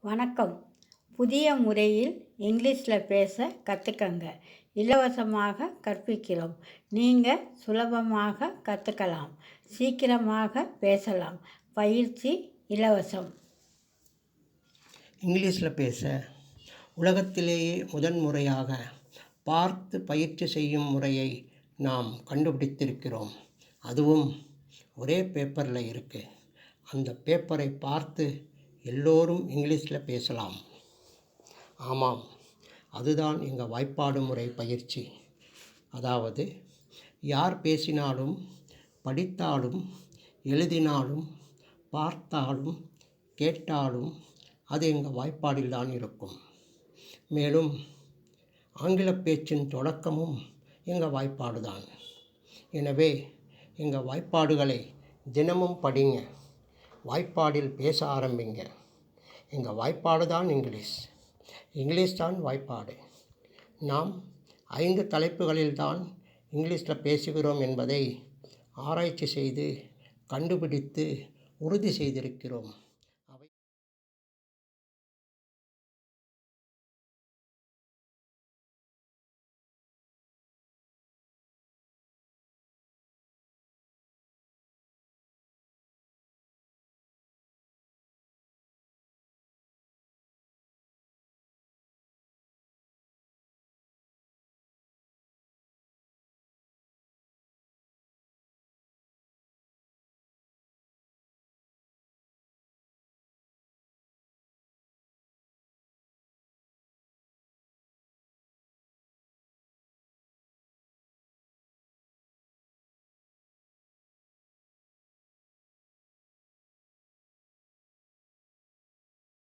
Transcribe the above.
வணக்கம். புதிய முறையில் இங்கிலீஷில் பேச கற்றுக்கங்க. இலவசமாக கற்பிக்கிறோம். நீங்கள் சுலபமாக கற்றுக்கலாம். சீக்கிரமாக பேசலாம். பயிற்சி இலவசம். இங்கிலீஷில் பேச உலகத்திலேயே முதன்முறையாக பார்த்து பயிற்சி செய்யும் முறையை நாம் கண்டுபிடித்திருக்கிறோம். அதுவும் ஒரே பேப்பரில் இருக்குது. அந்த பேப்பரை பார்த்து எல்லோரும் இங்கிலீஷில் பேசலாம். ஆமாம், அதுதான் எங்கள் வாய்ப்பாடு முறை பயிற்சி. அதாவது யார் பேசினாலும், படித்தாலும், எழுதினாலும், பார்த்தாலும், கேட்டாலும் அது எங்கள் வாய்ப்பாடில் தான் இருக்கும். மேலும் ஆங்கில பேச்சின் தொடக்கமும் எங்கள் வாய்ப்பாடு தான். எனவே எங்கள் வாய்ப்பாடுகளை தினமும் படிங்க. வாய்ப்பாடில் பேச ஆரம்பிங்க. எங்கள் வாய்ப்பாடு தான் இங்கிலீஷ் தான் வாய்ப்பாடு. நாம் 5 தலைப்புகளில் தான் இங்கிலீஷில் பேசுகிறோம் என்பதை ஆராய்ச்சி செய்து கண்டுபிடித்து உறுதி செய்திருக்கிறோம்.